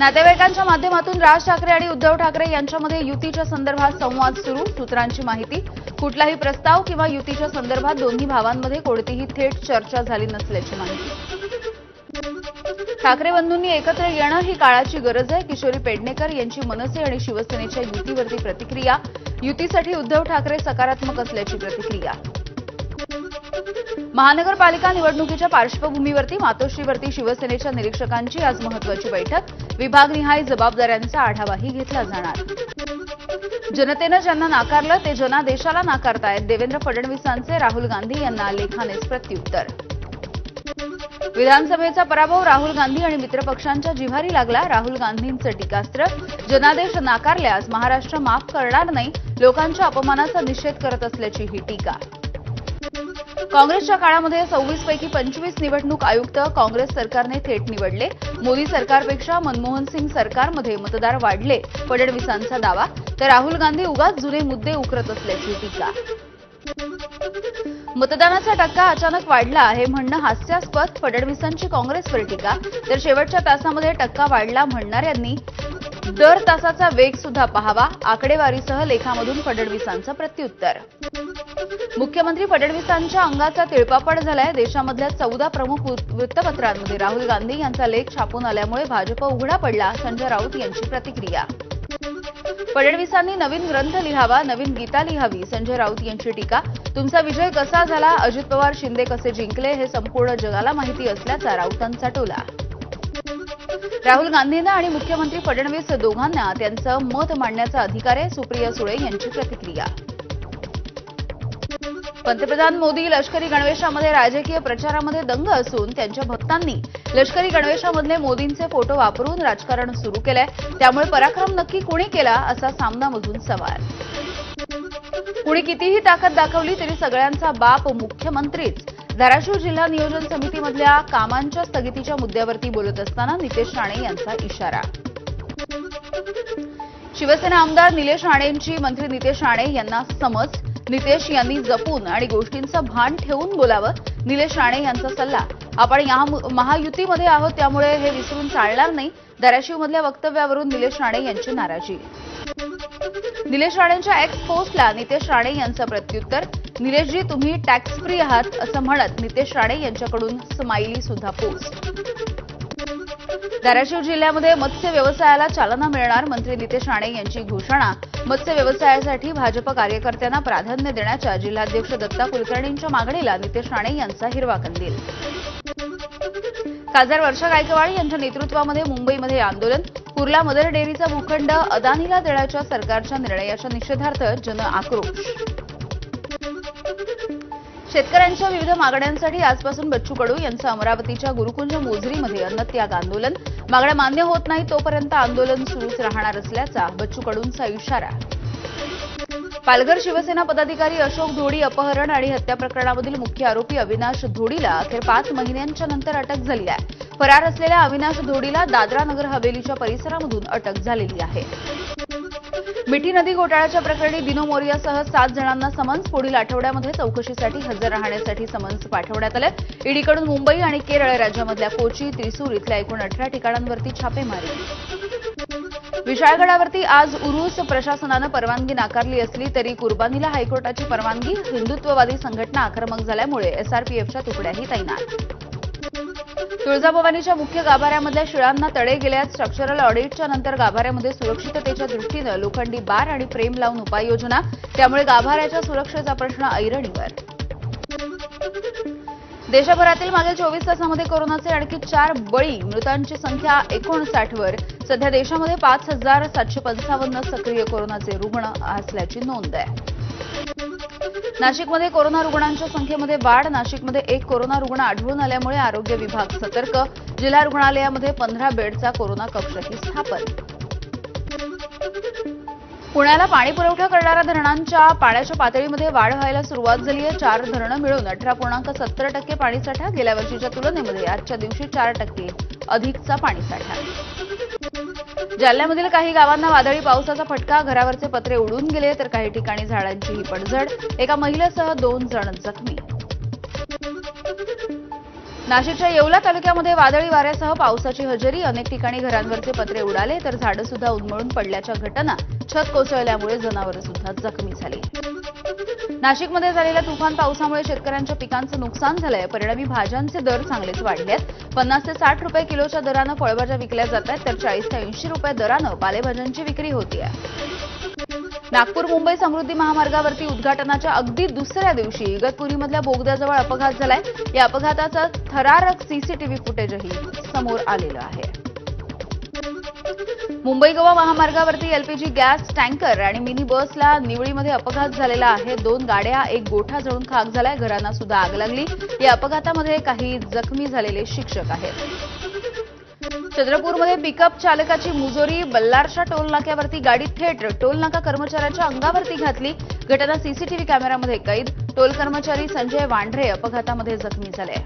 नातेवाईकांच्या माध्यमातून राज ठाकरे आणि उद्धव ठाकरे यांच्यामध्ये युतीच्या संदर्भात संवाद सुरू. सूत्रांची माहिती, कुठलाही प्रस्ताव किंवा युतीच्या संदर्भात दोन्ही भावांमध्ये कोणतीही थेट चर्चा झाली नसल्याची माहिती. ठाकरे बंधूंनी एकत्र येणं ही काळाची गरज आहे. किशोरी पेडणेकर यांची मनसे आणि शिवसेनेच्या युतीवरती प्रतिक्रिया. युतीसाठी उद्धव ठाकरे सकारात्मक असल्याची प्रतिक्रिया. महानगरपालिका निवडणुकीच्या पार्श्वभूमीवरती मातोश्रीवरती शिवसेनेच्या निरीक्षकांची आज महत्त्वाची बैठक. विभागनिहाय जबाबदाऱ्यांचा आढावाही घेतला जाणार. जनतेनं ज्यांना नाकारलं ते जनादेशाला नाकारतायत. देवेंद्र फडणवीसांचे राहुल गांधी यांना लेखानेच प्रत्युत्तर. विधानसभेचा पराभव राहुल गांधी आणि मित्रपक्षांच्या जिव्हारी लागला. राहुल गांधींचं टीकास्त्र, जनादेश नाकारल्यास महाराष्ट्र माफ करणार नाही. लोकांच्या अपमानाचा निषेध करत असल्याची ही टीका. काँग्रेसच्या काळामध्ये 26 पैकी 25 निवडणूक आयुक्त काँग्रेस सरकारने थेट निवडले. मोदी सरकारपेक्षा मनमोहन सिंग सरकारमध्ये मतदार वाढले, फडणवीसांचा दावा. तर राहुल गांधी उगाच जुने मुद्दे उकरत असल्याची टीका. मतदानाचा टक्का अचानक वाढला हे म्हणणं हास्यास्पद. फडणवीसांची काँग्रेसवर टीका. तर शेवटच्या तासामध्ये टक्का वाढला म्हणणाऱ्यांनी दर तासाचा वेग सुद्धा पाहावा. आकडेवारीसह लेखामधून फडणवीसांचं प्रत्युत्तर. मुख्यमंत्री फडणवीसांच्या अंगाचा तिळपापड झालाय. देशामधल्या 14 प्रमुख वृत्तपत्रांमध्ये राहुल गांधी यांचा लेख छापून आल्यामुळे भाजप उघडा पडला. संजय राऊत यांची प्रतिक्रिया. फडणवीसांनी नवीन ग्रंथ लिहावा, नवीन गीता लिहावी. संजय राऊत यांची टीका. तुमचा विजय कसा झाला, अजित पवार शिंदे कसे जिंकले हे संपूर्ण जगाला माहिती असल्याचा राऊतांचा टोला. राहुल गांधींना आणि मुख्यमंत्री फडणवीस दोघांना त्यांचं मत मांडण्याचा अधिकार आहे. सुप्रिया सुळे यांची प्रतिक्रिया. पंतप्रधान मोदी लष्करी गणवेशामध्ये राजकीय प्रचारामध्ये दंग असून त्यांच्या भक्तांनी लष्करी गणवेशामधले मोदींचे फोटो वापरून राजकारण सुरू केलंय. त्यामुळे पराक्रम नक्की कुणी केला असा सामनामधून सवाल. कुणी कितीही ताकद दाखवली तरी सगळ्यांचा बाप मुख्यमंत्रीच. धाराशिव जिल्हा नियोजन समितीमधल्या कामांच्या स्थगितीच्या मुद्द्यावरती बोलत असताना नितेश राणे यांचा इशारा. शिवसेना आमदार निलेश राणेंची मंत्री नितेश राणे यांना समज. नितेश यांनी जपून आणि गोष्टींचं भान ठेवून बोलावं. निलेश राणे यांचा सल्ला. आपण या महायुतीमध्ये आहोत त्यामुळे हे विसरून चालणार नाही. धाराशिवमधल्या वक्तव्यावरून निलेश राणे यांची नाराजी. निलेश राणेंच्या एक्स पोस्टला नितेश राणे यांचं प्रत्युत्तर. निलेशजी तुम्ही टॅक्स फ्री आहात असं म्हणत नितेश राणे यांच्याकडून स्माइली सुद्धा पोस्ट. धाराशिव जिल्ह्यामध्ये मत्स्य व्यवसायाला चालना मिळणार. मंत्री नितेश राणे यांची घोषणा. मत्स्य व्यवसायासाठी भाजप कार्यकर्त्यांना प्राधान्य देण्याच्या जिल्हाध्यक्ष दत्ता कुलकर्णींच्या मागणीला नितेश राणे यांचा हिरवा कंदील. खासदार वर्षा गायकवाड यांच्या नेतृत्वामध्ये मुंबईमध्ये आंदोलन. कुर्ला मदर डेअरीचा भूखंड अदानीला देण्याच्या सरकारच्या निर्णयाच्या निषेधार्थ जन आक्रोश. शेतकऱ्यांच्या विविध मागण्यांसाठी आजपासून बच्चू कडू यांचं अमरावतीच्या गुरुकुंज मोझरीमध्ये अन्नत्याग आंदोलन. मागण्या मान्य होत नाही तोपर्यंत आंदोलन सुरूच राहणार असल्याचा बच्चू कडूंचा इशारा. पालघर शिवसेना पदाधिकारी अशोक धोडी अपहरण आणि हत्या प्रकरणामधील मुख्य आरोपी अविनाश धोडीला अखेर 5 महिन्यांच्या नंतर अटक झाली आहे. फरार असलेल्या अविनाश धोडीला दादरा नगर हवेलीच्या परिसरामधून अटक झालेली आहे. मिठी नदी घोटाळ्याच्या प्रकरणी दिनो मोरियासह 7 जणांना समन्स. पुढील आठवड्यामध्ये चौकशीसाठी हजर राहण्यासाठी समन्स पाठवण्यात आले. ईडीकडून मुंबई आणि केरळ राज्यामधल्या कोची, त्रिसूर इथल्या एकूण 18 ठिकाणांवरती छापेमारी. विशाळगडावरती आज उरूस. प्रशासनानं परवानगी नाकारली असली तरी कुर्बानीला हायकोर्टाची परवानगी. हिंदुत्ववादी संघटना आक्रमक झाल्यामुळे एसआरपीएफच्या तुकड्याही तैनात. तुळजाभवानीच्या मुख्य गाभाऱ्यामधल्या शिळांना तडे गेल्यात. स्ट्रक्चरल ऑडिटच्या नंतर गाभाऱ्यामध्ये सुरक्षिततेच्या दृष्टीनं लोखंडी बार आणि फ्रेम लावून उपाययोजना. त्यामुळे गाभाऱ्याच्या सुरक्षेचा प्रश्न ऐरणीवर. देशभरातील मागील 24 तासामध्ये कोरोनाचे आणखी 4 बळी. मृतांची संख्या 59 वर. सध्या देशामध्ये 5,755 सक्रिय कोरोनाचे रुग्ण असल्याची नोंद आहे. नाशिकमध्ये कोरोना रुग्णांच्या संख्येमध्ये वाढ. नाशिकमध्ये 1 कोरोना रुग्ण आढळून आल्यामुळे आरोग्य विभाग सतर्क. जिल्हा रुग्णालयामध्ये 15 बेडचा कोरोना कक्षही स्थापन. पुण्याला पाणी पुरवठा करणाऱ्या धरणांच्या पाण्याच्या पातळीमध्ये वाढ व्हायला सुरुवात झाली आहे. 4 धरणं मिळून 18.70% पाणीसाठा. गेल्या वर्षीच्या तुलनेमध्ये आजच्या दिवशी 4% अधिकचा पाणीसाठा. जालन्यामधील काही गावांना वादळी पावसाचा फटका. घरावरचे पत्रे उडून गेले तर काही ठिकाणी झाडांचीही पडझड. एका महिलेसह 2 जण जखमी. नाशिकच्या येवला तालुक्यामध्ये वादळी वाऱ्यासह पावसाची हजेरी, अनेक ठिकाणी घरांवरचे पत्रे उडाले तर झाडं सुद्धा उन्मळून पडल्याच्या घटना, छत कोसळल्यामुळे जनावरं सुद्धा जखमी झाली. नाशिकमध्ये झालेल्या तुफान पावसामुळे शेतकऱ्यांच्या पिकांचं नुकसान झालंय. परिणामी भाज्यांचे दर चांगलेच वाढले आहेत. 50 ते 60 रुपये किलोच्या दरानं फळभाज्या विकल्या जात आहेत तर 40 ते 80 रुपये दरानं पालेभाज्यांची विक्री होतीये. नागपूर मुंबई समृद्धी महामार्गावरती उद्घाटनाच्या अगदी दुसऱ्या दिवशी इगतपुरीमधल्या बोगद्याजवळ अपघात झालाय. या अपघाताचं थरारक सीसीटीव्ही फुटेजही समोर आलेलं आहे. मुंबई गोवा महामार्गावरती एलपीजी गॅस टँकर आणि मिनी बसला निवळीमध्ये अपघात झालेला आहे. 2 गाड्या, एक गोठा जळून खाक झालाय. घरांना सुद्धा आग लागली. या अपघातामध्ये काही जखमी झालेले शिक्षक आहेत. चंद्रपूरमध्ये पिकअप चालकाची मुजोरी, बल्लारच्या टोल नाक्यावरती गाडी थेट टोल नाका कर्मचाऱ्याच्या अंगावरती घातली. घटना सीसीटीव्ही कॅमेऱ्यामध्ये कैद. टोल कर्मचारी संजय वांढरे अपघातामध्ये जखमी झाले.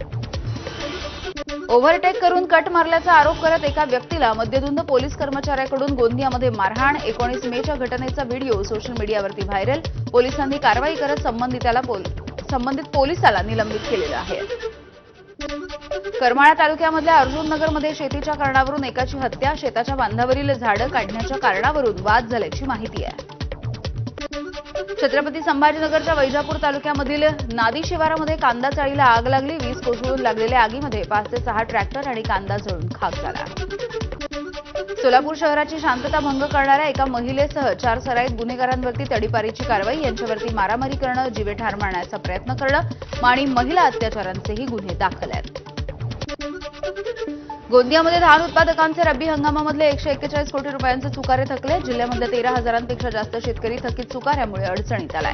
ओव्हरटेक करून कट मारल्याचा आरोप करत एका व्यक्तीला मद्यधुंद पोलीस कर्मचाऱ्याकडून गोंदियामध्ये मारहाण. 19 मेच्या घटनेचा व्हिडिओ सोशल मीडियावरती व्हायरल. पोलिसांनी कारवाई करत संबंधित पोलिसाला निलंबित केलेलं आहे. करमाळा तालुक्यामधल्या अर्जुननगरमध्ये शेतीच्या कारणावरून एकाची हत्या. शेताच्या बांधावरील झाडं काढण्याच्या कारणावरून वाद झाल्याची माहिती आहे. छत्रपती संभाजीनगरच्या वैजापूर तालुक्यामधील नादी शिवारामध्ये कांदा चाळीला आग लागली. वीज कोसळून लागलेल्या आगीमध्ये 5 ते 6 ट्रॅक्टर आणि कांदा जळून खाक झाला. सोलापूर शहराची शांतता भंग करणाऱ्या एका महिलेसह 4 सराईत गुन्हेगारांवरती तडीपारीची कारवाई. यांच्यावरती मारामारी करणं, जीवे ठार मारण्याचा प्रयत्न करणं आणि महिला अत्याचारांचेही गुन्हे दाखल आहेत. गोंदियामध्ये धान उत्पादकांचे रब्बी हंगामामधले 141 कोटी रुपयांचे चुकारे थकले. जिल्ह्यामधल्या 13,000पेक्षा जास्त शेतकरी थकीत चुकाऱ्यामुळे अडचणीत आलाय.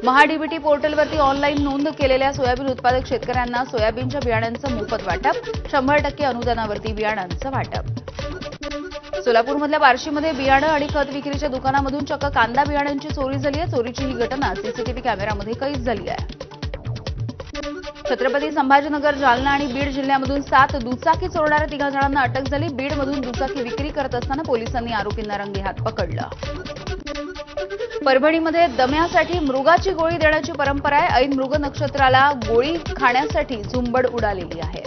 महाडीबीटी पोर्टलवरती ऑनलाईन नोंद केलेल्या सोयाबीन उत्पादक शेतकऱ्यांना सोयाबीनच्या बियाण्यांचं मोफत वाटप. 100% अनुदानावरती बियाणांचं वाटप. सोलापूरमधल्या बार्शीमध्ये बियाणं आणि खत विक्रीच्या दुकानामधून चक्क कांदा बियाण्यांची चोरी झाली आहे. चोरीची ही घटना सीसीटीव्ही कॅमेऱ्यामध्ये कैद झाली आहे. छत्रपती संभाजीनगर, जालना आणि बीड जिल्ह्यामधून 7 दुचाकी चोरणाऱ्या 3 जणांना अटक झाली. बीडमधून दुचाकी विक्री करत असताना पोलिसांनी आरोपींना रंगेहात पकडलं. परभणीमध्ये दम्यासाठी मृगाची गोळी देण्याची परंपरा आहे. ऐन मृग नक्षत्राला गोळी खाण्यासाठी झुंबड उडालेली आहे.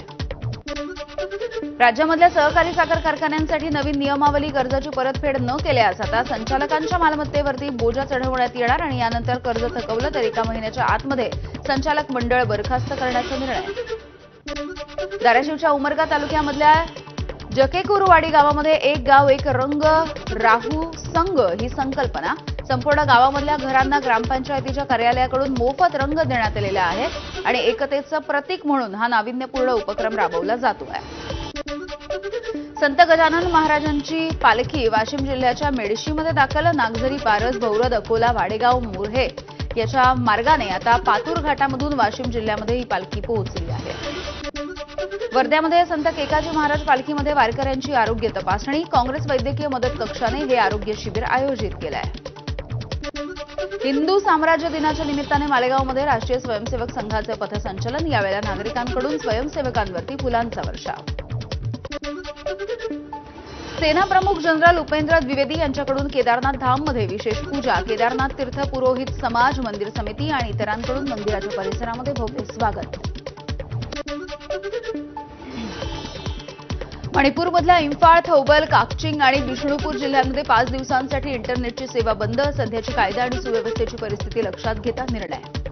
राज्यामधल्या सहकारी साखर कारखान्यांसाठी नवीन नियमावली, कर्जाची परतफेड न केल्यास आता संचालकांच्या मालमत्तेवरती बोजा चढवण्यात येणार आणि यानंतर कर्ज थकवलं तर 1 महिन्याच्या आतमध्ये संचालक मंडळ बरखास्त करण्याचा निर्णय. धाराशिवच्या उमरगा तालुक्यामधल्या जकेकुरवाडी गावामध्ये एक गाव एक रंग राहू संघ ही संकल्पना. संपूर्ण गावामधल्या घरांना ग्रामपंचायतीच्या कार्यालयाकडून मोफत रंग देण्यात आलेला आहे आणि एकतेचं प्रतीक म्हणून हा नाविन्यपूर्ण उपक्रम राबवला जातो आहे. संत गजानन महाराजांची पालखी वाशिम जिल्ह्याच्या मेडशीमध्ये दाखल. नागझरी, पारस, भौरद, अकोला, वाडेगाव, मोर्हे याच्या मार्गाने आता पातूर घाटामधून वाशिम जिल्ह्यामध्ये ही पालखी पोहोचली आहे. वर्ध्यामध्ये संत केकाजी महाराज पालखीमध्ये वारकऱ्यांची आरोग्य तपासणी. काँग्रेस वैद्यकीय मदत कक्षाने हे आरोग्य शिबिर आयोजित केलं आहे. हिंदू साम्राज्य दिनाच्या निमित्ताने मालेगावमध्ये राष्ट्रीय स्वयंसेवक संघाचं पथसंचलन. यावेळेला नागरिकांकडून स्वयंसेवकांवरती फुलांचा वर्षाव. सेना प्रमुख जनरल उपेंद्र द्विवेदी यांच्याकडून केदारनाथ धाममध्ये विशेष पूजा. केदारनाथ तीर्थ पुरोहित समाज, मंदिर समिती आणि इतरांकडून मंदिराच्या परिसरामध्ये भव्य स्वागत. मणिपूरमधल्या इम्फाळ, थौबल, काकचिंग आणि बिष्णुपूर जिल्ह्यांमध्ये 5 दिवसांसाठी इंटरनेटची सेवा बंद. सध्याची कायदा आणि सुव्यवस्थेची परिस्थिती लक्षात घेता निर्णय.